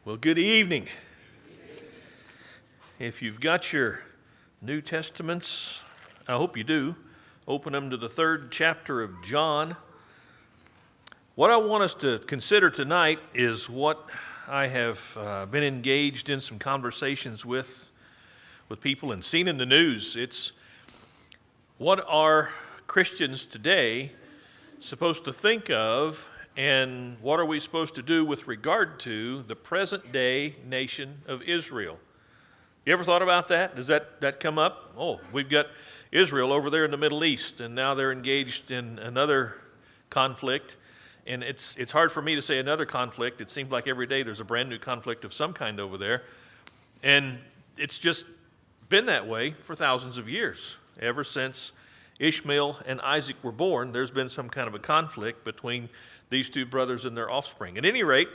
Well, good evening. If you've got your New Testaments, I hope you do, open them to the 3rd chapter of John. What I want us to consider tonight is what I have been engaged in some conversations with people and seen in the news. It's what are Christians today supposed to think of, and what are we supposed to do with regard to the present-day nation of Israel? You ever thought about that? Does that come up? Oh, we've got Israel over there in the Middle East, and now they're engaged in another conflict. And it's hard for me to say another conflict. It seems like every day there's a brand new conflict of some kind over there. And it's just been that way for thousands of years. Ever since Ishmael and Isaac were born, there's been some kind of a conflict between these two brothers and their offspring. At any rate,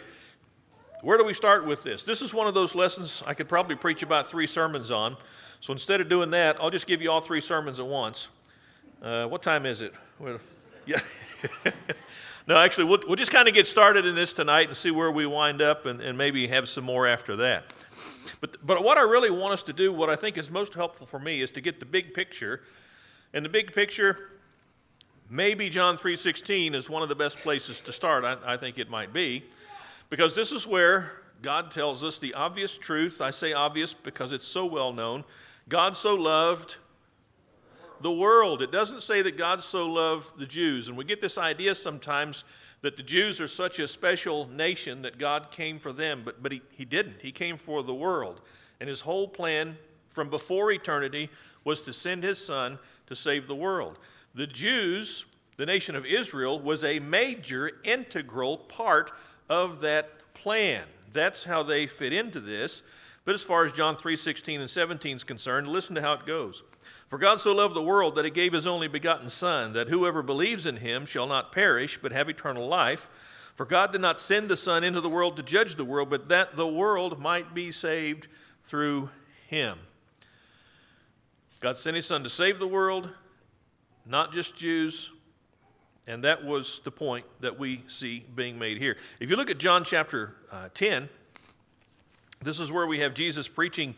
where do we start with this? This is one of those lessons I could probably preach about 3 sermons on. So instead of doing that, I'll just give you all 3 sermons at once. What time is it? Well, yeah. No, actually, we'll just kind of get started in this tonight and see where we wind up and maybe have some more after that. But what I really want us to do, what I think is most helpful for me, is to get the big picture. And the big picture, maybe John 3:16 is one of the best places to start. I think it might be, because this is where God tells us the obvious truth. I say obvious because it's so well known. God so loved the world. It doesn't say that God so loved the Jews. And we get this idea sometimes that the Jews are such a special nation that God came for them. But he didn't. He came for the world. And his whole plan from before eternity was to send his son to save the world. The Jews, the nation of Israel, was a major integral part of that plan. That's how they fit into this. But as far as John 3:16 and 17 is concerned, listen to how it goes. For God so loved the world that he gave his only begotten Son, that whoever believes in him shall not perish, but have eternal life. For God did not send the Son into the world to judge the world, but that the world might be saved through him. God sent his Son to save the world, not just Jews, and that was the point that we see being made here. If you look at John chapter 10, this is where we have Jesus preaching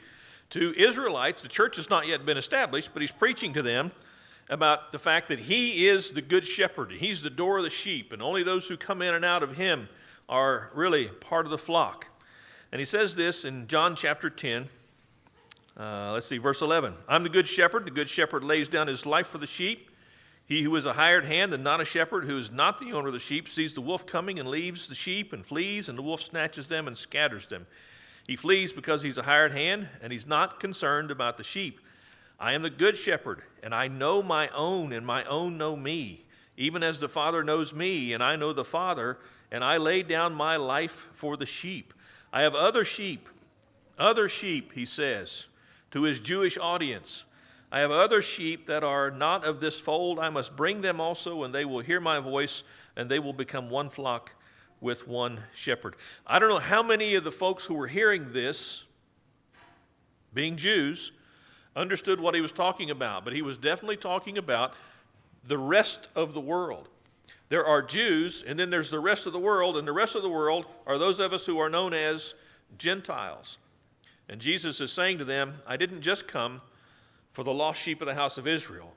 to Israelites. The church has not yet been established, but he's preaching to them about the fact that he is the good shepherd. He's the door of the sheep, and only those who come in and out of him are really part of the flock. And he says this in John chapter 10. Verse 11. I'm the good shepherd. The good shepherd lays down his life for the sheep. He who is a hired hand and not a shepherd, who is not the owner of the sheep, sees the wolf coming and leaves the sheep and flees, and the wolf snatches them and scatters them. He flees because he's a hired hand, and he's not concerned about the sheep. I am the good shepherd, and I know my own, and my own know me, even as the Father knows me, and I know the Father, and I lay down my life for the sheep. I have other sheep, he says to his Jewish audience. I have other sheep that are not of this fold. I must bring them also, and they will hear my voice, and they will become one flock with one shepherd. I don't know how many of the folks who were hearing this, being Jews, understood what he was talking about, but he was definitely talking about the rest of the world. There are Jews, and then there's the rest of the world, and the rest of the world are those of us who are known as Gentiles. And Jesus is saying to them, I didn't just come for the lost sheep of the house of Israel.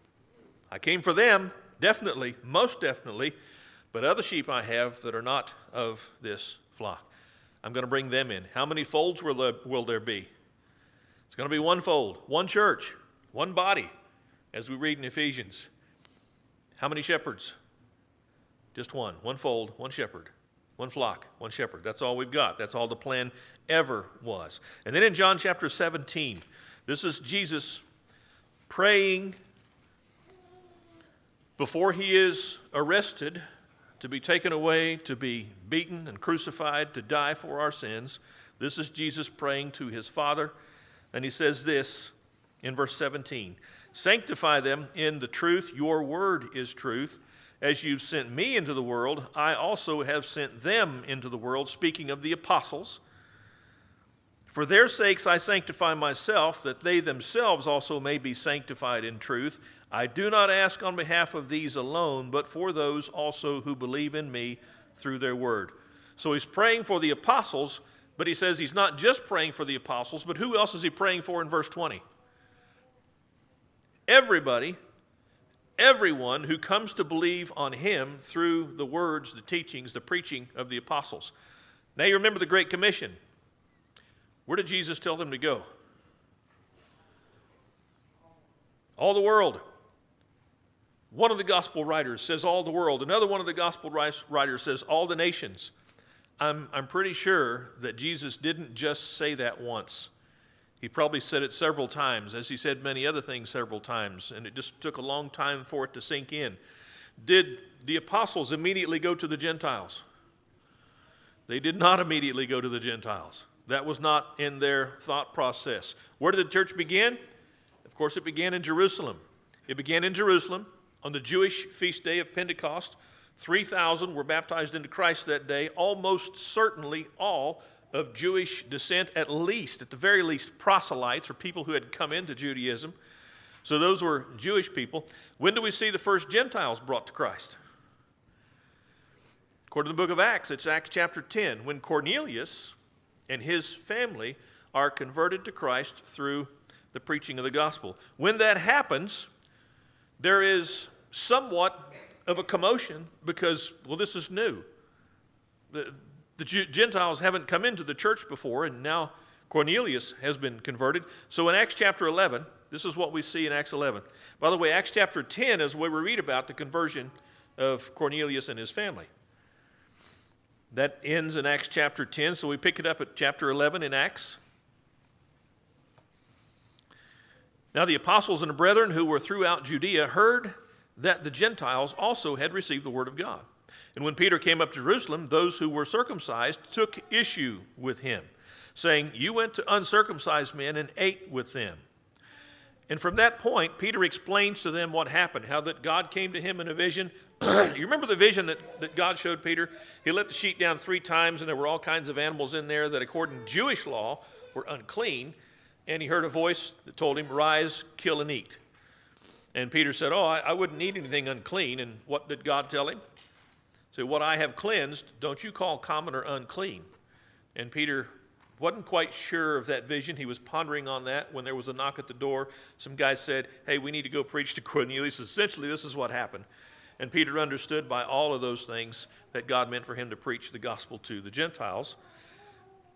I came for them, definitely, most definitely, but other sheep I have that are not of this flock. I'm going to bring them in. How many folds will there be? It's going to be one fold, one church, one body, as we read in Ephesians. How many shepherds? Just one. One fold, one shepherd. One flock, one shepherd. That's all we've got. That's all the plan ever was. And then in John chapter 17, this is Jesus praying before he is arrested to be taken away, to be beaten and crucified, to die for our sins. This is Jesus praying to his Father, and he says this in verse 17, sanctify them in the truth, your word is truth. As you've sent me into the world, I also have sent them into the world, speaking of the apostles. For their sakes I sanctify myself, that they themselves also may be sanctified in truth. I do not ask on behalf of these alone, but for those also who believe in me through their word. So he's praying for the apostles But he says he's not just praying for the apostles, but who else is he praying for in verse 20? Everybody, everyone who comes to believe on him through the words, the teachings, the preaching of the apostles. Now you remember the Great Commission. Where did Jesus tell them to go? All the world. One of the gospel writers says all the world. Another one of the gospel writers says all the nations. I'm pretty sure that Jesus didn't just say that once. He probably said it several times, as he said many other things several times, and it just took a long time for it to sink in. Did the apostles immediately go to the Gentiles? They did not immediately go to the Gentiles. That was not in their thought process. Where did the church begin? Of course, it began in Jerusalem. It began in Jerusalem on the Jewish feast day of Pentecost. 3,000 were baptized into Christ that day, almost certainly all of Jewish descent, at the very least, proselytes, or people who had come into Judaism. So those were Jewish people. When do we see the first Gentiles brought to Christ? According to the book of Acts, it's Acts chapter 10, when Cornelius and his family are converted to Christ through the preaching of the gospel. When that happens, there is somewhat of a commotion because, well, this is new. The Gentiles haven't come into the church before, and now Cornelius has been converted. So in Acts chapter 11, this is what we see in Acts 11. By the way, Acts chapter 10 is where we read about the conversion of Cornelius and his family. That ends in Acts chapter 10, so we pick it up at chapter 11 in Acts. Now the apostles and the brethren who were throughout Judea heard that the Gentiles also had received the word of God. And when Peter came up to Jerusalem, those who were circumcised took issue with him, saying, "You went to uncircumcised men and ate with them." And from that point, Peter explains to them what happened, how that God came to him in a vision. You remember the vision that God showed Peter? He let the sheet down 3 times, and there were all kinds of animals in there that, according to Jewish law, were unclean. And he heard a voice that told him, "Rise, kill, and eat." And Peter said, I wouldn't eat anything unclean. And what did God tell him? So what I have cleansed, don't you call common or unclean. And Peter wasn't quite sure of that vision. He was pondering on that when there was a knock at the door. Some guys said, "Hey, we need to go preach to Cornelius." Essentially, this is what happened. And Peter understood by all of those things that God meant for him to preach the gospel to the Gentiles.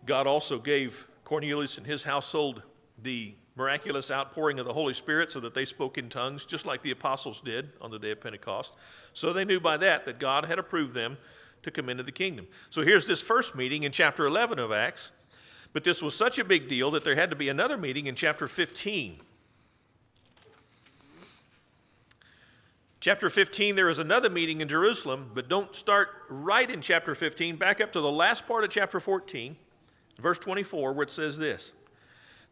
God also gave Cornelius and his household the miraculous outpouring of the Holy Spirit so that they spoke in tongues, just like the apostles did on the day of Pentecost. So they knew by that God had approved them to come into the kingdom. So here's this first meeting in chapter 11 of Acts, but this was such a big deal that there had to be another meeting in chapter 15. Chapter 15, there is another meeting in Jerusalem, but don't start right in chapter 15. Back up to the last part of chapter 14, verse 24, where it says this.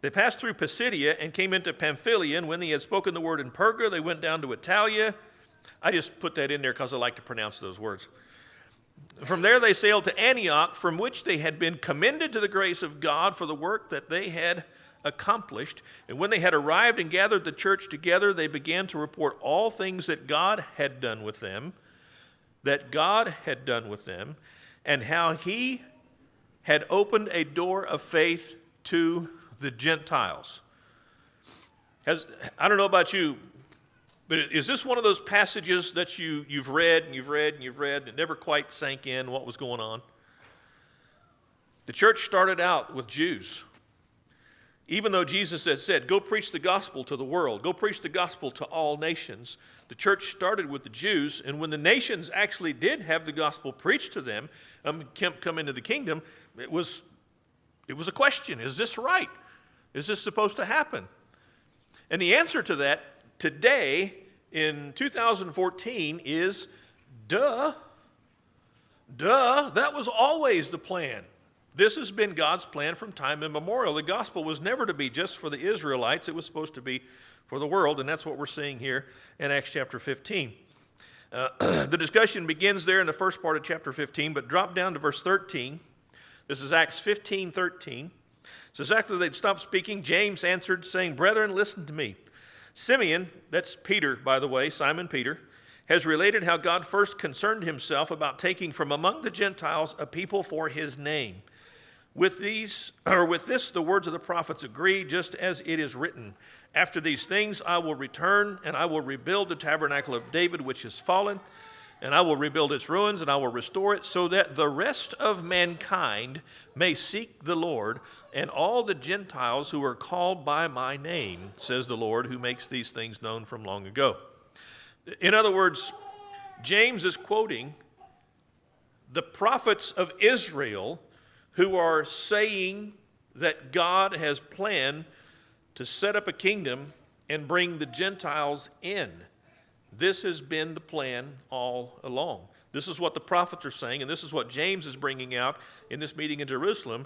They passed through Pisidia and came into Pamphylia, and when they had spoken the word in Perga, they went down to Italia. I just put that in there because I like to pronounce those words. From there they sailed to Antioch, from which they had been commended to the grace of God for the work that they had accomplished. And when they had arrived and gathered the church together, they began to report all things that God had done with them, and how he had opened a door of faith to the Gentiles. I don't know about you, but is this one of those passages that you've read and you've read and you've read and it never quite sank in what was going on? The church started out with Jews. Even though Jesus had said, "Go preach the gospel to the world, go preach the gospel to all nations," the church started with the Jews, and when the nations actually did have the gospel preached to them, come into the kingdom, it was a question: is this right? Is this supposed to happen? And the answer to that today in 2014 is duh. That was always the plan. This has been God's plan from time immemorial. The gospel was never to be just for the Israelites. It was supposed to be for the world, and that's what we're seeing here in Acts chapter 15. The discussion begins there in the first part of chapter 15, but drop down to verse 13. This is Acts 15:13. It says, after they'd stopped speaking, James answered, saying, "Brethren, listen to me. Simeon," that's Peter, by the way, Simon Peter, "has related how God first concerned himself about taking from among the Gentiles a people for his name. With this, the words of the prophets agree, just as it is written, after these things I will return, and I will rebuild the tabernacle of David, which is fallen, and I will rebuild its ruins, and I will restore it, so that the rest of mankind may seek the Lord, and all the Gentiles who are called by my name, says the Lord, who makes these things known from long ago. In other words, James is quoting the prophets of Israel who are saying that God has planned to set up a kingdom and bring the Gentiles in. This has been the plan all along. This is what the prophets are saying, and this is what James is bringing out in this meeting in Jerusalem,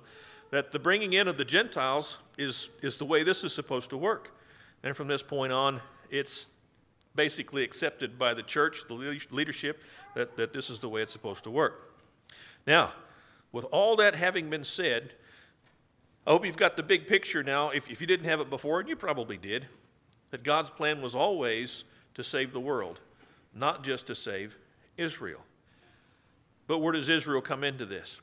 that the bringing in of the Gentiles is the way this is supposed to work. And from this point on, it's basically accepted by the church, the leadership, that this is the way it's supposed to work. Now, with all that having been said, I hope you've got the big picture now, if you didn't have it before, and you probably did, that God's plan was always to save the world, not just to save Israel. But where does Israel come into this?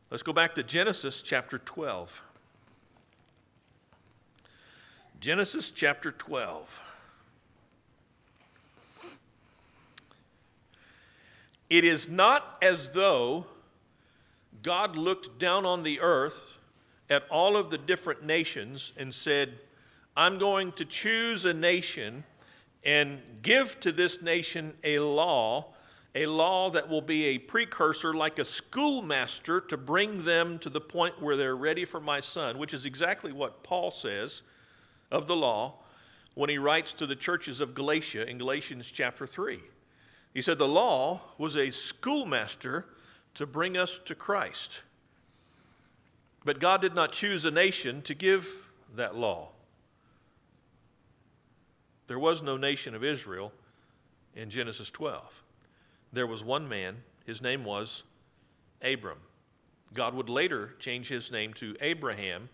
Let's go back to Genesis chapter 12. Genesis chapter 12. It is not as though God looked down on the earth at all of the different nations and said, I'm going to choose a nation and give to this nation a law that will be a precursor like a schoolmaster to bring them to the point where they're ready for my son, which is exactly what Paul says of the law when he writes to the churches of Galatia in Galatians chapter 3. He said the law was a schoolmaster to bring us to Christ. But God did not choose a nation to give that law. There was no nation of Israel in Genesis 12. There was one man, his name was Abram. God would later change his name to Abraham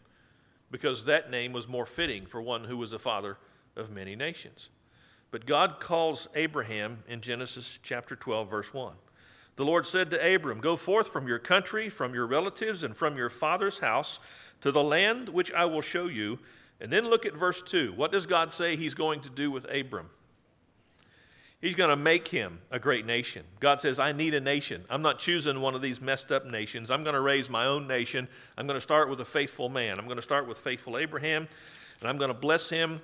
because that name was more fitting for one who was a father of many nations. But God calls Abraham in Genesis chapter 12, verse 1. The Lord said to Abram, go forth from your country, from your relatives, and from your father's house to the land which I will show you. And then look at verse 2. What does God say he's going to do with Abram? He's going to make him a great nation. God says, I need a nation. I'm not choosing one of these messed up nations. I'm going to raise my own nation. I'm going to start with a faithful man. I'm going to start with faithful Abraham, and I'm going to bless him.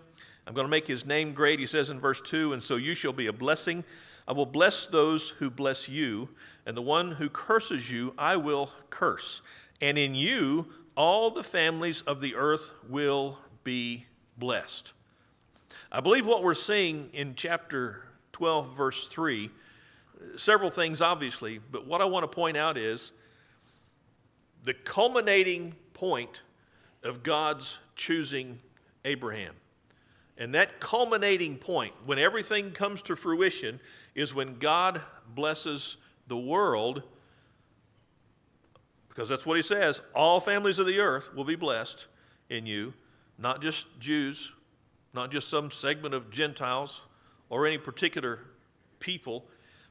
I'm going to make his name great, he says in verse 2, and so you shall be a blessing. I will bless those who bless you, and the one who curses you I will curse. And in you all the families of the earth will be blessed. I believe what we're seeing in chapter 12, verse 3, several things obviously, but what I want to point out is the culminating point of God's choosing Abraham. And that culminating point, when everything comes to fruition, is when God blesses the world, because that's what he says, all families of the earth will be blessed in you, not just Jews, not just some segment of Gentiles or any particular people,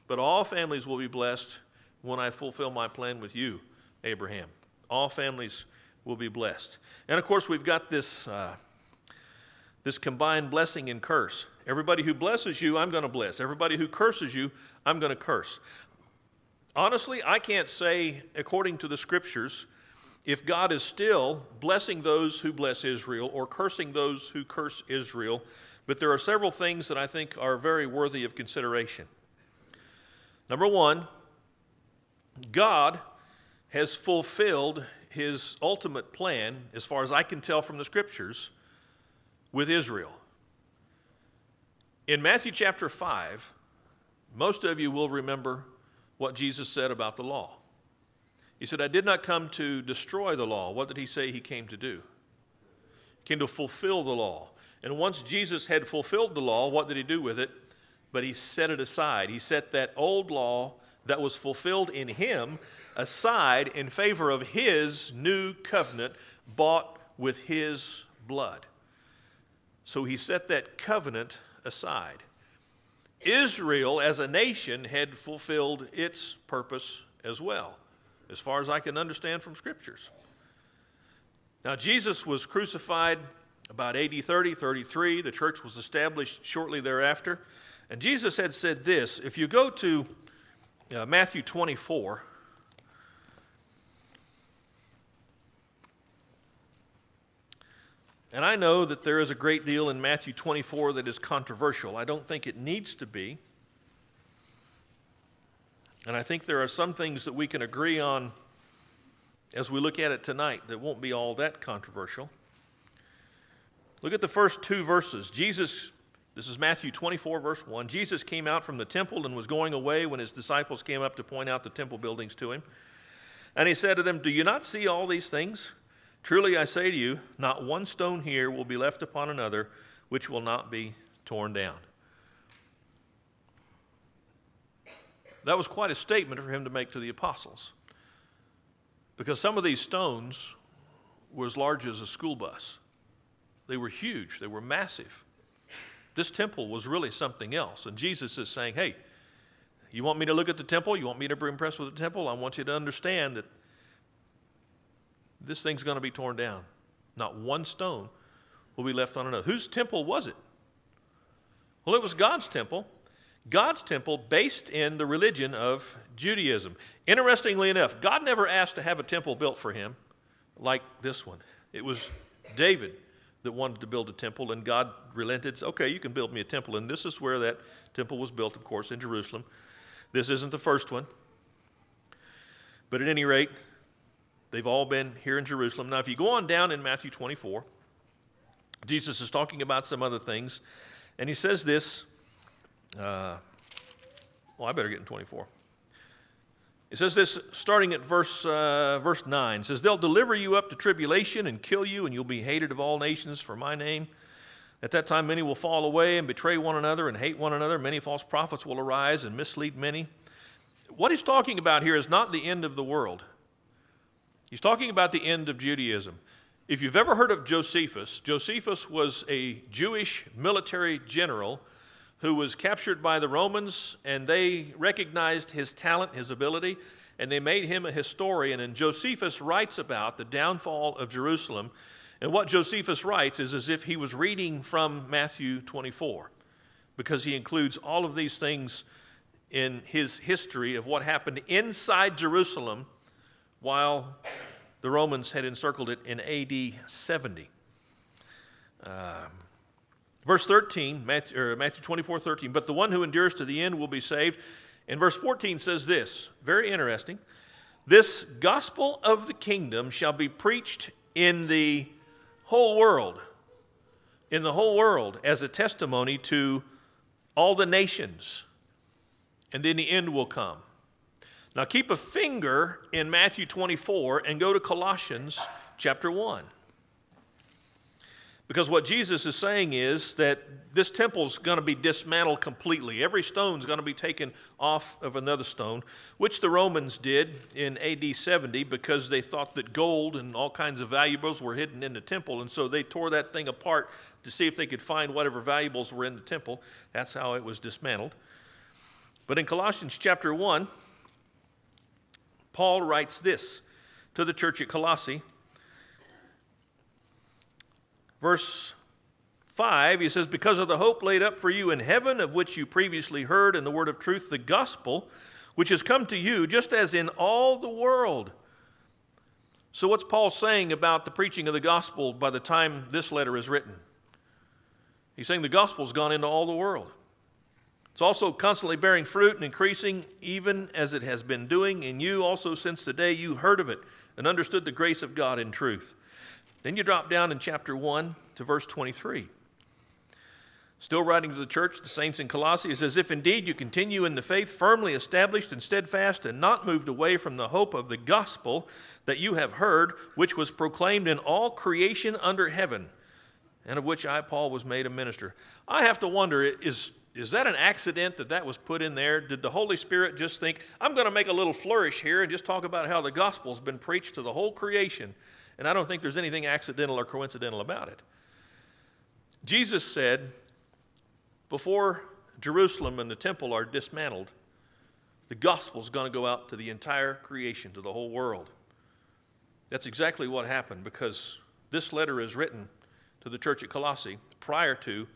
but all families will be blessed when I fulfill my plan with you, Abraham. All families will be blessed. And of course, we've got this combined blessing and curse. Everybody who blesses you, I'm going to bless. Everybody who curses you, I'm going to curse. Honestly, I can't say, according to the scriptures, if God is still blessing those who bless Israel or cursing those who curse Israel, but there are several things that I think are very worthy of consideration. Number one, God has fulfilled his ultimate plan, as far as I can tell from the scriptures, with Israel. In Matthew chapter 5, most of you will remember what Jesus said about the law. He said, I did not come to destroy the law. What did he say he came to do? He came to fulfill the law. And once Jesus had fulfilled the law, what did he do with it? But he set it aside. He set that old law that was fulfilled in him aside in favor of his new covenant bought with his blood. So he set that covenant aside. Israel as a nation had fulfilled its purpose as well, as far as I can understand from scriptures. Now, Jesus was crucified about AD 30, 33. The church was established shortly thereafter. And Jesus had said this. If you go to Matthew 24, and I know that there is a great deal in Matthew 24 that is controversial. I don't think it needs to be. And I think there are some things that we can agree on as we look at it tonight that won't be all that controversial. Look at the first two verses. This is Matthew 24, verse 1. Jesus came out from the temple and was going away when his disciples came up to point out the temple buildings to him. And he said to them, "Do you not see all these things? Truly I say to you, not one stone here will be left upon another, which will not be torn down." That was quite a statement for him to make to the apostles, because some of these stones were as large as a school bus. They were huge. They were massive. This temple was really something else. And Jesus is saying, hey, you want me to look at the temple? You want me to be impressed with the temple? I want you to understand that this thing's going to be torn down. Not one stone will be left on another. Whose temple was it? Well, it was God's temple. God's temple based in the religion of Judaism. Interestingly enough, God never asked to have a temple built for him like this one. It was David that wanted to build a temple, and God relented. Said, okay, you can build me a temple. And this is where that temple was built, of course, in Jerusalem. This isn't the first one. But at any rate, they've all been here in Jerusalem. Now, if you go on down in Matthew 24, Jesus is talking about some other things, and he says this. I better get in 24. It says this, starting at verse 9. It says, "They'll deliver you up to tribulation and kill you, and you'll be hated of all nations for my name. At that time many will fall away and betray one another and hate one another. Many false prophets will arise and mislead many." What he's talking about here is not the end of the world. He's talking about the end of Judaism. If you've ever heard of Josephus, Josephus was a Jewish military general who was captured by the Romans, and they recognized his talent, his ability, and they made him a historian. And Josephus writes about the downfall of Jerusalem. And what Josephus writes is as if he was reading from Matthew 24, because he includes all of these things in his history of what happened inside Jerusalem while the Romans had encircled it in AD 70. Verse 13, Matthew 24, 13, "But the one who endures to the end will be saved." And verse 14 says this, very interesting. "This gospel of the kingdom shall be preached in the whole world, as a testimony to all the nations, and then the end will come." Now keep a finger in Matthew 24 and go to Colossians chapter 1. Because what Jesus is saying is that this temple is going to be dismantled completely. Every stone is going to be taken off of another stone, which the Romans did in AD 70 because they thought that gold and all kinds of valuables were hidden in the temple. And so they tore that thing apart to see if they could find whatever valuables were in the temple. That's how it was dismantled. But in Colossians chapter 1, Paul writes this to the church at Colossae. Verse 5, he says, "Because of the hope laid up for you in heaven, of which you previously heard in the word of truth, the gospel, which has come to you, just as in all the world." So what's Paul saying about the preaching of the gospel by the time this letter is written? He's saying the gospel's gone into all the world. It's also constantly bearing fruit and increasing, even as it has been doing in you also since the day you heard of it and understood the grace of God in truth. Then you drop down in chapter 1 to verse 23. Still writing to the church, the saints in Colossae, it says, "If indeed you continue in the faith, firmly established and steadfast, and not moved away from the hope of the gospel that you have heard, which was proclaimed in all creation under heaven, and of which I, Paul, was made a minister." I have to wonder, is that an accident that was put in there? Did the Holy Spirit just think, I'm going to make a little flourish here and just talk about how the gospel's been preached to the whole creation? And I don't think there's anything accidental or coincidental about it. Jesus said, before Jerusalem and the temple are dismantled, the gospel's going to go out to the entire creation, to the whole world. That's exactly what happened, because this letter is written to the church at Colossae prior to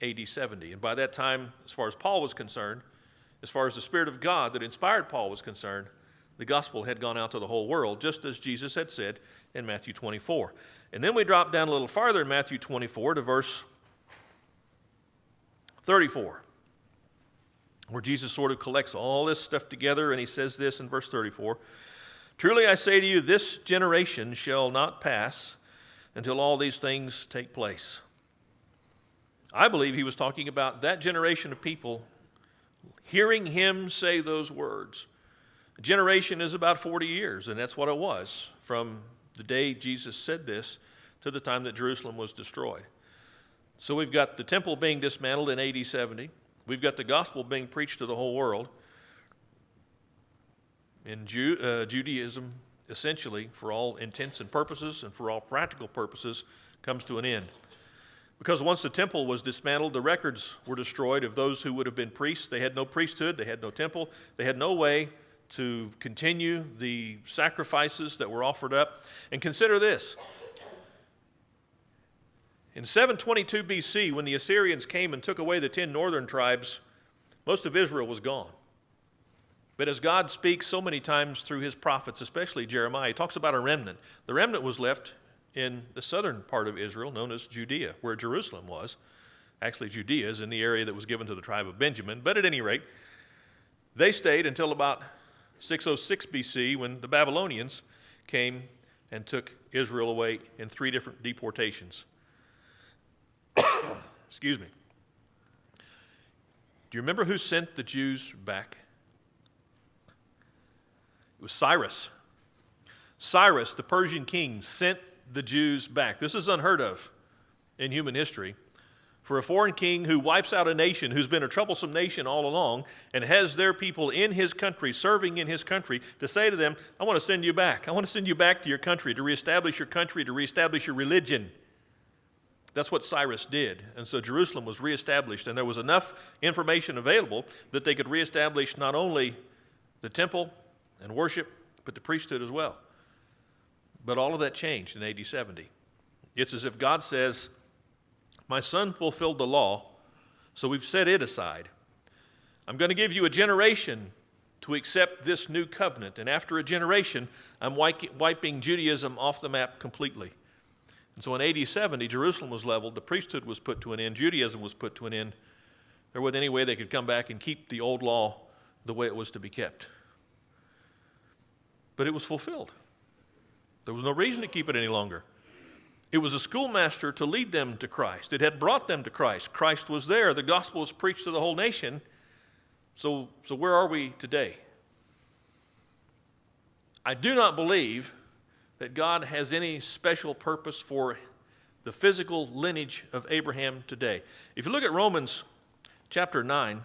AD 70. And by that time, as far as Paul was concerned, as far as the Spirit of God that inspired Paul was concerned, the gospel had gone out to the whole world, just as Jesus had said in Matthew 24. And then we drop down a little farther in Matthew 24 to verse 34, where Jesus sort of collects all this stuff together, and he says this in verse 34, "Truly I say to you, this generation shall not pass until all these things take place." I believe he was talking about that generation of people hearing him say those words. A generation is about 40 years, and that's what it was from the day Jesus said this to the time that Jerusalem was destroyed. So we've got the temple being dismantled in AD 70. We've got the gospel being preached to the whole world. In Judaism, essentially, for all intents and purposes and for all practical purposes, comes to an end. Because once the temple was dismantled, the records were destroyed of those who would have been priests. They had no priesthood, they had no temple, they had no way to continue the sacrifices that were offered up. And consider this. In 722 BC, when the Assyrians came and took away the 10 northern tribes, most of Israel was gone. But as God speaks so many times through his prophets, especially Jeremiah, he talks about a remnant. The remnant was left in the southern part of Israel, known as Judea, where Jerusalem was. Actually, Judea is in the area that was given to the tribe of Benjamin. But at any rate, they stayed until about 606 BC, when the Babylonians came and took Israel away in 3 different deportations. Excuse me. Do you remember who sent the Jews back? It was Cyrus. Cyrus, the Persian king, sent the Jews back. This is unheard of in human history. For a foreign king who wipes out a nation who's been a troublesome nation all along and has their people in his country, serving in his country, to say to them, I want to send you back. I want to send you back to your country, to reestablish your country, to reestablish your religion. That's what Cyrus did. And so Jerusalem was reestablished, and there was enough information available that they could reestablish not only the temple and worship, but the priesthood as well. But all of that changed in AD 70. It's as if God says, my son fulfilled the law, so we've set it aside. I'm going to give you a generation to accept this new covenant, and after a generation, I'm wiping Judaism off the map completely. And so in AD 70, Jerusalem was leveled, the priesthood was put to an end, Judaism was put to an end. There wasn't any way they could come back and keep the old law the way it was to be kept. But it was fulfilled. There was no reason to keep it any longer. It was a schoolmaster to lead them to Christ. It had brought them to Christ. Christ was there. The gospel was preached to the whole nation. So where are we today? I do not believe that God has any special purpose for the physical lineage of Abraham today. If you look at Romans chapter 9,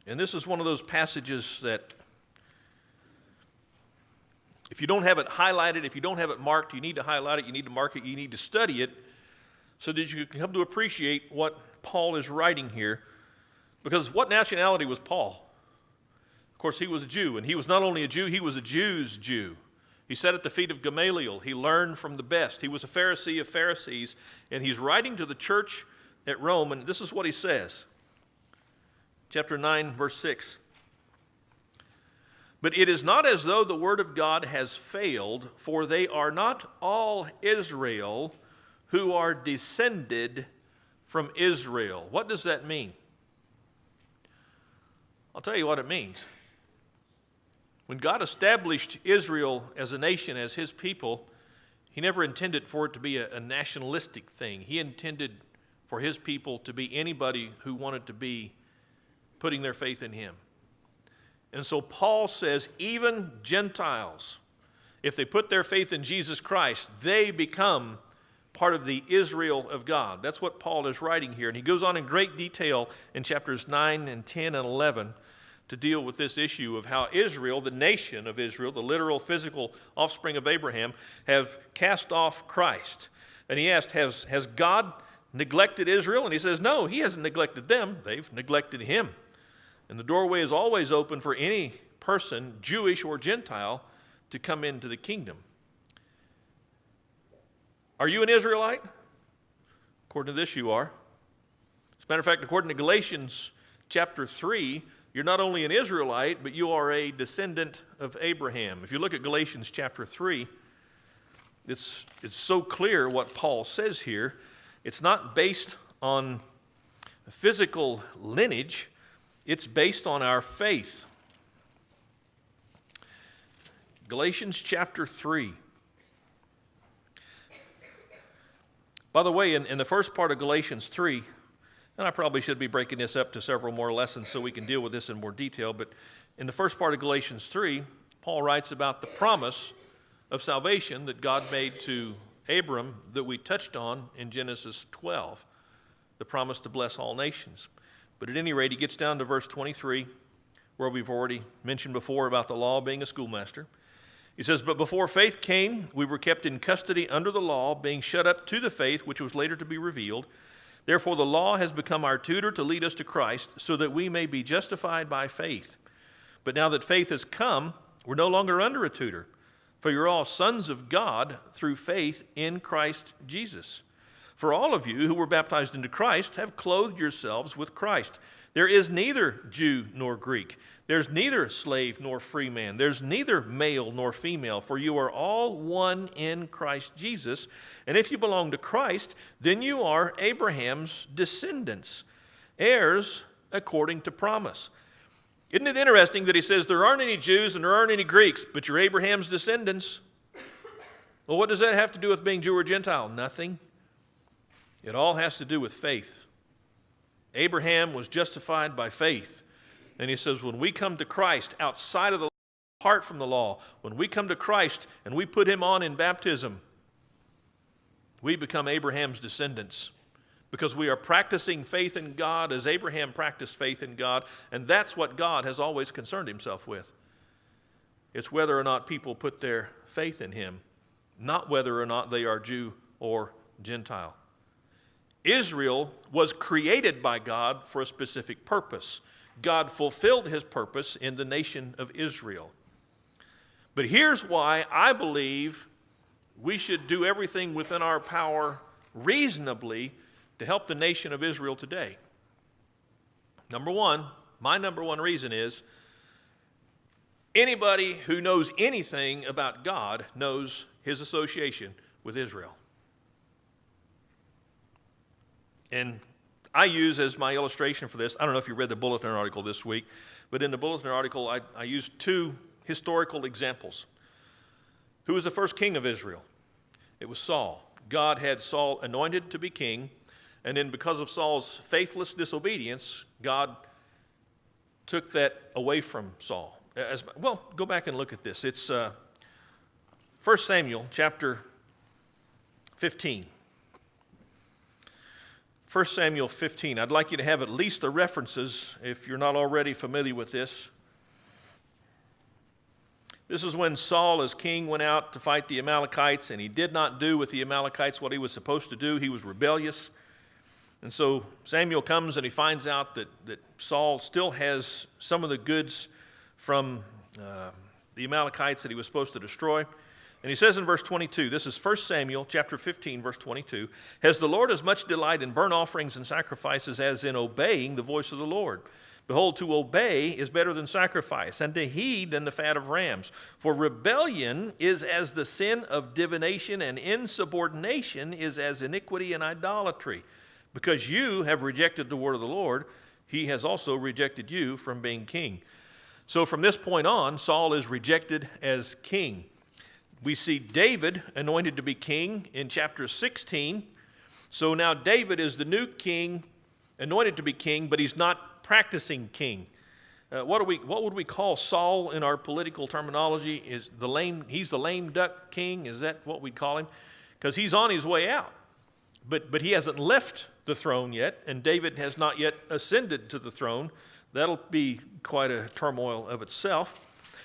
and this is one of those passages that if you don't have it highlighted, if you don't have it marked, you need to highlight it, you need to mark it, you need to study it so that you can come to appreciate what Paul is writing here. Because what nationality was Paul? Of course, he was a Jew, and he was not only a Jew, he was a Jew's Jew. He sat at the feet of Gamaliel. He learned from the best. He was a Pharisee of Pharisees, and he's writing to the church at Rome, and this is what he says. Chapter 9, verse 6. But it is not as though the word of God has failed, for they are not all Israel who are descended from Israel. What does that mean? I'll tell you what it means. When God established Israel as a nation, as his people, he never intended for it to be a nationalistic thing. He intended for his people to be anybody who wanted to be putting their faith in him. And so Paul says even Gentiles, if they put their faith in Jesus Christ, they become part of the Israel of God. That's what Paul is writing here. And he goes on in great detail in chapters 9 and 10 and 11 to deal with this issue of how Israel, the nation of Israel, the literal physical offspring of Abraham, have cast off Christ. And he asked, has God neglected Israel? And he says, no, he hasn't neglected them. They've neglected him. And the doorway is always open for any person, Jewish or Gentile, to come into the kingdom. Are you an Israelite? According to this, you are. As a matter of fact, according to Galatians chapter 3, you're not only an Israelite, but you are a descendant of Abraham. If you look at Galatians chapter 3, it's so clear what Paul says here. It's not based on physical lineage, it's based on our faith. Galatians chapter 3. By the way, in the first part of Galatians 3, and I probably should be breaking this up to several more lessons so we can deal with this in more detail, but in the first part of Galatians 3, Paul writes about the promise of salvation that God made to Abram that we touched on in Genesis 12, the promise to bless all nations. But at any rate, he gets down to verse 23, where we've already mentioned before about the law being a schoolmaster. He says, "But before faith came, we were kept in custody under the law, being shut up to the faith which was later to be revealed. Therefore the law has become our tutor to lead us to Christ, so that we may be justified by faith. But now that faith has come, we're no longer under a tutor, for you're all sons of God through faith in Christ Jesus. For all of you who were baptized into Christ have clothed yourselves with Christ. There is neither Jew nor Greek. There's neither slave nor free man. There's neither male nor female, for you are all one in Christ Jesus. And if you belong to Christ, then you are Abraham's descendants, heirs according to promise." Isn't it interesting that he says there aren't any Jews and there aren't any Greeks, but you're Abraham's descendants? Well, what does that have to do with being Jew or Gentile? Nothing. It all has to do with faith. Abraham was justified by faith. And he says when we come to Christ outside of the law, apart from the law, when we come to Christ and we put him on in baptism, we become Abraham's descendants because we are practicing faith in God as Abraham practiced faith in God, and that's what God has always concerned himself with. It's whether or not people put their faith in him, not whether or not they are Jew or Gentile. Israel was created by God for a specific purpose. God fulfilled his purpose in the nation of Israel. But here's why I believe we should do everything within our power reasonably to help the nation of Israel today. Number one, my number one reason is anybody who knows anything about God knows his association with Israel. And I use as my illustration for this, I don't know if you read the Bulletin article this week, but in the Bulletin article I used two historical examples. Who was the first king of Israel? It was Saul. God had Saul anointed to be king, and then because of Saul's faithless disobedience, God took that away from Saul. Go back and look at this. It's 1 Samuel chapter 15. 1 Samuel 15. I'd like you to have at least the references if you're not already familiar with this. This is when Saul, as king, went out to fight the Amalekites, and he did not do with the Amalekites what he was supposed to do. He was rebellious. And so Samuel comes and he finds out that Saul still has some of the goods from the Amalekites that he was supposed to destroy. And he says in verse 22, this is 1 Samuel chapter 15, verse 22, "Has the Lord as much delight in burnt offerings and sacrifices as in obeying the voice of the Lord? Behold, to obey is better than sacrifice, and to heed than the fat of rams. For rebellion is as the sin of divination, and insubordination is as iniquity and idolatry. Because you have rejected the word of the Lord, he has also rejected you from being king." So from this point on, Saul is rejected as king. We see David anointed to be king in chapter 16. So now David is the new king, anointed to be king, but he's not practicing king. What would we call Saul in our political terminology? He's the lame duck king? Is that what we'd call him? Because he's on his way out. But he hasn't left the throne yet, and David has not yet ascended to the throne. That'll be quite a turmoil of itself.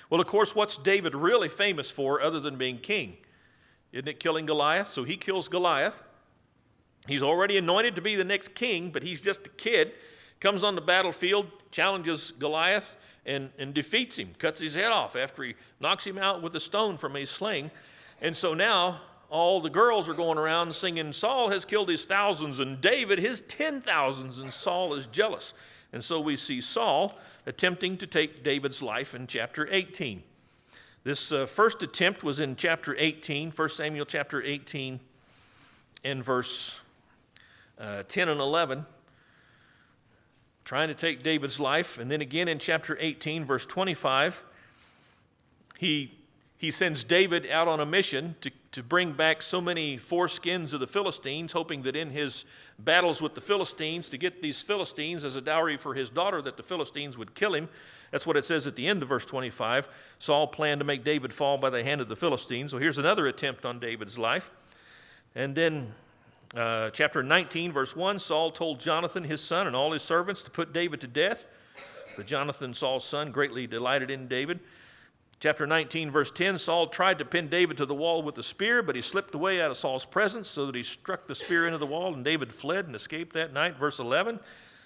Well, of course, what's David really famous for other than being king? Isn't it killing Goliath? So he kills Goliath. He's already anointed to be the next king, but he's just a kid. Comes on the battlefield, challenges Goliath, and defeats him, cuts his head off after he knocks him out with a stone from a sling. And so now all the girls are going around singing, Saul has killed his thousands and David his 10,000s, and Saul is jealous. And so we see Saul attempting to take David's life in chapter 18. This first attempt was in chapter 18, 1 Samuel chapter 18, and verse 10 and 11, trying to take David's life. And then again in chapter 18, verse 25, he sends David out on a mission to bring back so many foreskins of the Philistines, hoping that in his battles with the Philistines, to get these Philistines as a dowry for his daughter, that the Philistines would kill him. That's what it says at the end of verse 25. Saul planned to make David fall by the hand of the Philistines. So here's another attempt on David's life. And then chapter 19, verse 1, Saul told Jonathan, his son, and all his servants to put David to death. But Jonathan, Saul's son, greatly delighted in David. Chapter 19, verse 10, Saul tried to pin David to the wall with a spear, but he slipped away out of Saul's presence so that he struck the spear into the wall, and David fled and escaped that night. Verse 11,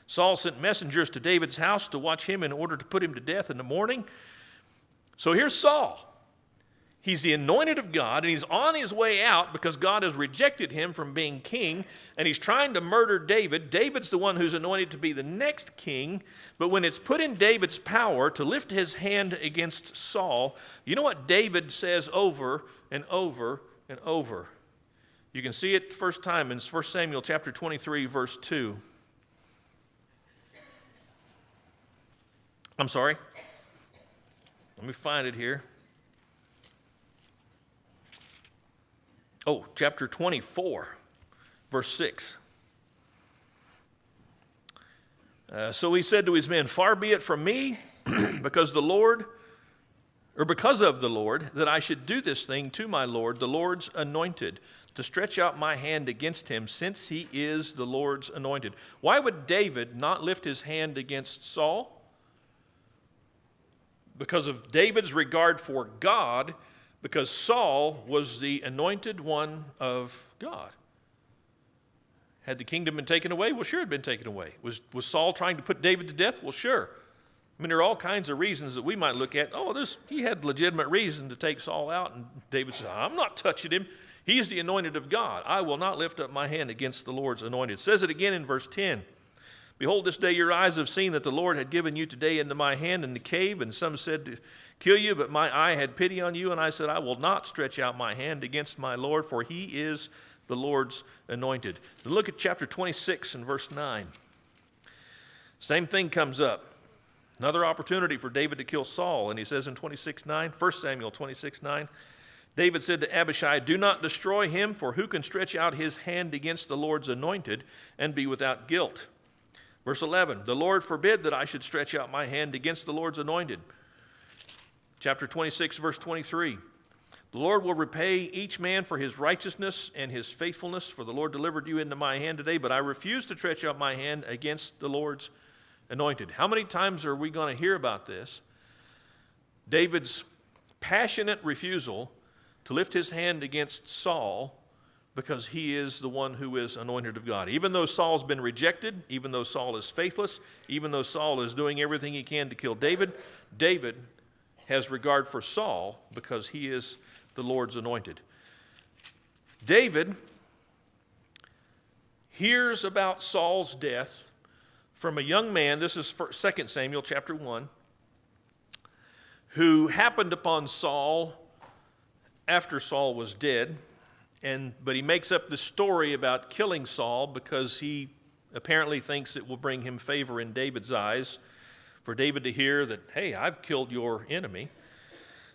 Saul sent messengers to David's house to watch him in order to put him to death in the morning. So here's Saul. He's the anointed of God, and he's on his way out because God has rejected him from being king, and he's trying to murder David. David's the one who's anointed to be the next king, but when it's put in David's power to lift his hand against Saul, you know what David says over and over and over? You can see it the first time in 1 Samuel chapter 23, verse 2. I'm sorry. Let me find it here. Oh, chapter 24, verse 6. So he said to his men, far be it from me, because of the Lord, that I should do this thing to my Lord, the Lord's anointed, to stretch out my hand against him, since he is the Lord's anointed. Why would David not lift his hand against Saul? Because of David's regard for God, because Saul was the anointed one of God. Had the kingdom been taken away? Well, sure, it had been taken away. Was Saul trying to put David to death? Well, sure. I mean, there are all kinds of reasons that we might look at. He had legitimate reason to take Saul out, and David said, I'm not touching him. He's the anointed of God. I will not lift up my hand against the Lord's anointed. It says it again in verse 10. Behold, this day your eyes have seen that the Lord had given you today into my hand in the cave, and some said to kill you, but my eye had pity on you, and I said, I will not stretch out my hand against my Lord, for he is the Lord's anointed. Then look at chapter 26 and verse 9. Same thing comes up. Another opportunity for David to kill Saul, and he says in 26:9, 1 Samuel 26:9, David said to Abishai, do not destroy him, for who can stretch out his hand against the Lord's anointed and be without guilt? Verse 11, the Lord forbid that I should stretch out my hand against the Lord's anointed. Chapter 26, verse 23, the Lord will repay each man for his righteousness and his faithfulness, for the Lord delivered you into my hand today, but I refuse to stretch out my hand against the Lord's anointed. How many times are we going to hear about this? David's passionate refusal to lift his hand against Saul because he is the one who is anointed of God. Even though Saul's been rejected, even though Saul is faithless, even though Saul is doing everything he can to kill David, David has regard for Saul because he is the Lord's anointed. David hears about Saul's death from a young man, this is 2 Samuel chapter 1, who happened upon Saul after Saul was dead. But he makes up the story about killing Saul because he apparently thinks it will bring him favor in David's eyes for David to hear that, hey, I've killed your enemy.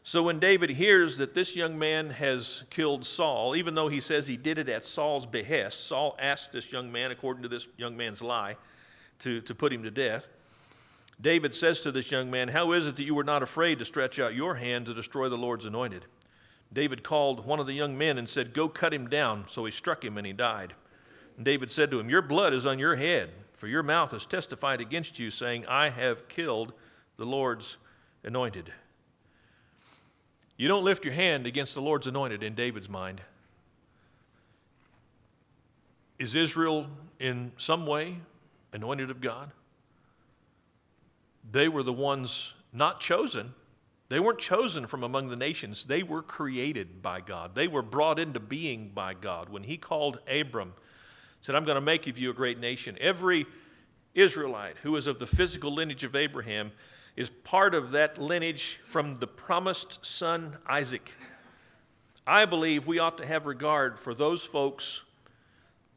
So when David hears that this young man has killed Saul, even though he says he did it at Saul's behest, Saul asked this young man, according to this young man's lie, to put him to death. David says to this young man, how is it that you were not afraid to stretch out your hand to destroy the Lord's anointed? David called one of the young men and said, go cut him down. So he struck him and he died. And David said to him, your blood is on your head, for your mouth has testified against you, saying, I have killed the Lord's anointed. You don't lift your hand against the Lord's anointed in David's mind. Is Israel in some way anointed of God? They were the ones not chosen. They weren't chosen from among the nations. They were created by God. They were brought into being by God. When he called Abram, said, I'm going to make of you a great nation. Every Israelite who is of the physical lineage of Abraham is part of that lineage from the promised son Isaac. I believe we ought to have regard for those folks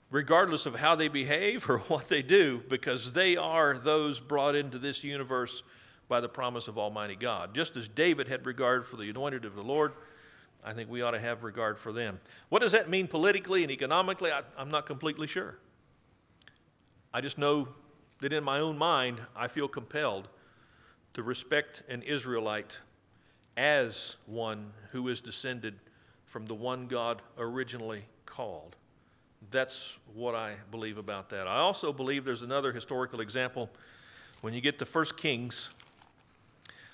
regardless of how they behave or what they do, because they are those brought into this universe by the promise of Almighty God. Just as David had regard for the anointed of the Lord, I think we ought to have regard for them. What does that mean politically and economically? I'm not completely sure. I just know that in my own mind, I feel compelled to respect an Israelite as one who is descended from the one God originally called. That's what I believe about that. I also believe there's another historical example. When you get to 1 Kings,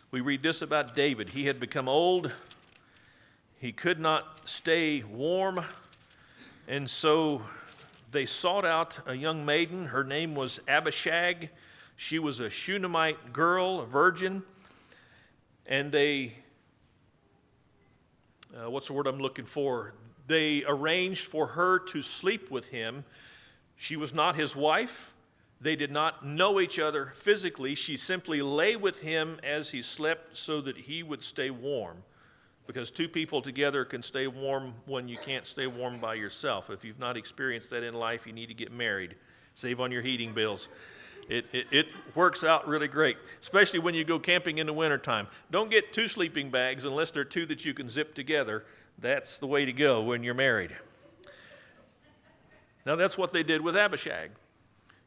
we read this about David. He had become old. He could not stay warm. And so they sought out a young maiden. Her name was Abishag. She was a Shunammite girl, a virgin. And they, what's the word I'm looking for? They arranged for her to sleep with him. She was not his wife. They did not know each other physically. She simply lay with him as he slept so that he would stay warm. Because two people together can stay warm when you can't stay warm by yourself. If you've not experienced that in life, you need to get married. Save on your heating bills. It works out really great, especially when you go camping in the wintertime. Don't get two sleeping bags unless they're two that you can zip together. That's the way to go when you're married. Now that's what they did with Abishag.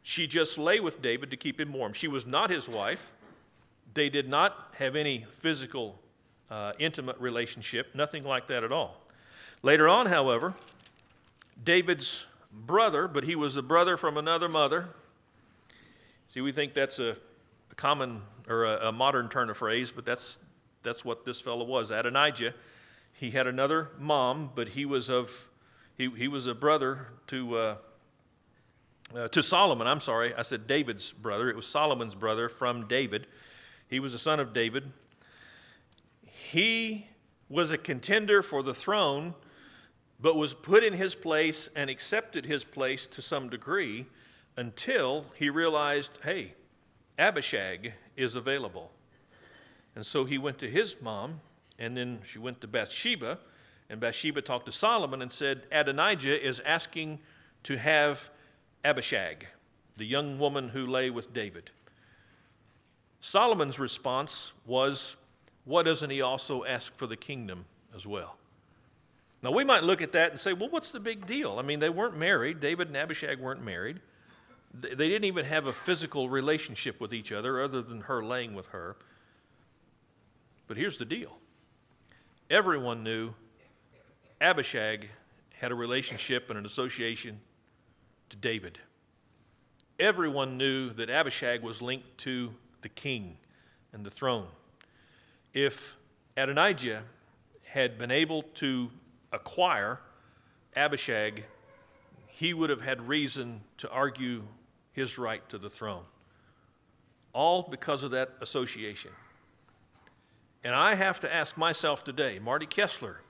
She just lay with David to keep him warm. She was not his wife. They did not have any physical, intimate relationship, nothing like that at all. Later on, however, David's brother, but he was a brother from another mother. See, we think that's a common or a modern turn of phrase, but that's what this fellow was. Adonijah, he had another mom, but he was a brother to Solomon. I'm sorry, I said David's brother. It was Solomon's brother from David. He was a son of David. He was a contender for the throne, but was put in his place and accepted his place to some degree until he realized, hey, Abishag is available. And so he went to his mom, and then she went to Bathsheba, and Bathsheba talked to Solomon and said, Adonijah is asking to have Abishag, the young woman who lay with David. Solomon's response was, what doesn't he also ask for the kingdom as well? Now we might look at that and say, well, what's the big deal? I mean, they weren't married. David and Abishag weren't married. They didn't even have a physical relationship with each other than her laying with her. But here's the deal. Everyone knew Abishag had a relationship and an association to David. Everyone knew that Abishag was linked to the king and the throne. If Adonijah had been able to acquire Abishag, he would have had reason to argue his right to the throne. All because of that association. And I have to ask myself today, Marty Kessler,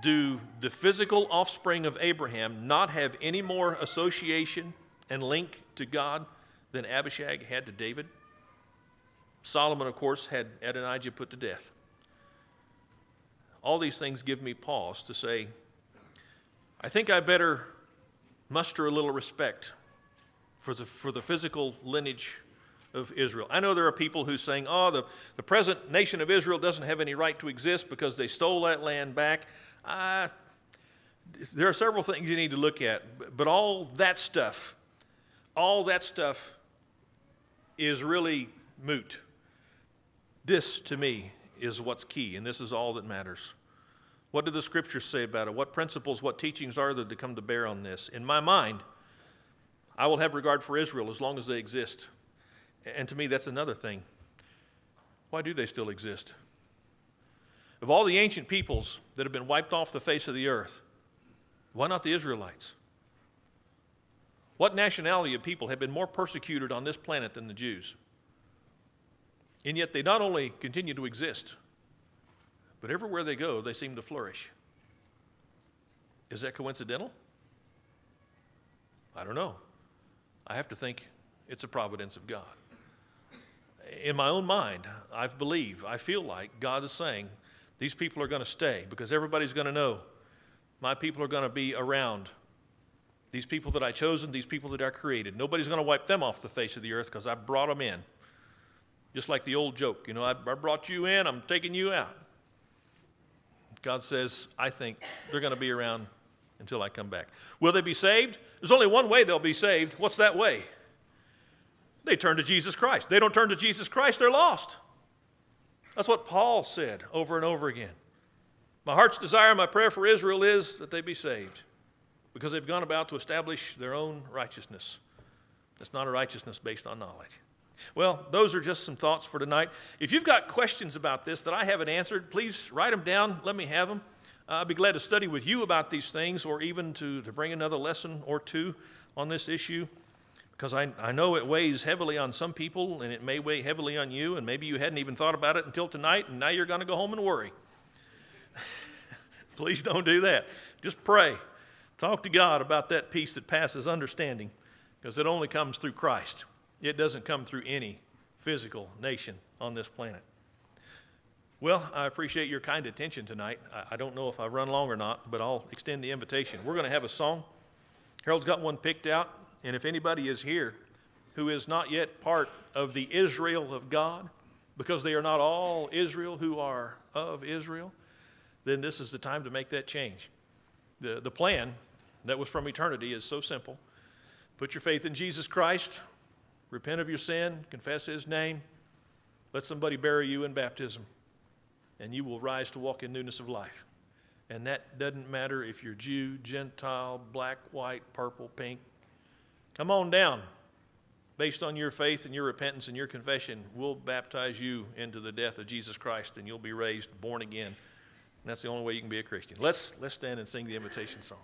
do the physical offspring of Abraham not have any more association and link to God than Abishag had to David? Solomon, of course, had Adonijah put to death. All these things give me pause to say, I think I better muster a little respect for the physical lineage of Israel. I know there are people who are saying, oh, the present nation of Israel doesn't have any right to exist because they stole that land back. There are several things you need to look at, but all that stuff is really moot. This, to me, is what's key, and this is all that matters. What do the scriptures say about it? What principles, what teachings are there to come to bear on this? In my mind, I will have regard for Israel as long as they exist. And to me, that's another thing. Why do they still exist? Of all the ancient peoples that have been wiped off the face of the earth, why not the Israelites? What nationality of people have been more persecuted on this planet than the Jews? And yet they not only continue to exist, but everywhere they go, they seem to flourish. Is that coincidental? I don't know. I have to think it's a providence of God. In my own mind, I feel like God is saying, these people are going to stay because everybody's going to know my people are going to be around. These people that I've chosen, these people that I created, nobody's going to wipe them off the face of the earth because I brought them in. Just like the old joke, I brought you in, I'm taking you out. God says, I think they're going to be around until I come back. Will they be saved? There's only one way they'll be saved. What's that way? They turn to Jesus Christ. They don't turn to Jesus Christ, they're lost. That's what Paul said over and over again. My heart's desire, my prayer for Israel is that they be saved because they've gone about to establish their own righteousness. It's not a righteousness based on knowledge. Well, those are just some thoughts for tonight. If you've got questions about this that I haven't answered, please write them down. Let me have them. I'd be glad to study with you about these things or even to bring another lesson or two on this issue because I know it weighs heavily on some people and it may weigh heavily on you and maybe you hadn't even thought about it until tonight and now you're going to go home and worry. Please don't do that. Just pray. Talk to God about that peace that passes understanding because it only comes through Christ. It doesn't come through any physical nation on this planet. Well, I appreciate your kind attention tonight. I don't know if I've run long or not, but I'll extend the invitation. We're going to have a song. Harold's got one picked out, and if anybody is here who is not yet part of the Israel of God, because they are not all Israel who are of Israel, then this is the time to make that change. The plan that was from eternity is so simple. Put your faith in Jesus Christ, repent of your sin, confess his name, let somebody bury you in baptism, and you will rise to walk in newness of life. And that doesn't matter if you're Jew, Gentile, black, white, purple, pink. Come on down. Based on your faith and your repentance and your confession, we'll baptize you into the death of Jesus Christ, and you'll be raised, born again. And that's the only way you can be a Christian. Let's stand and sing the invitation song.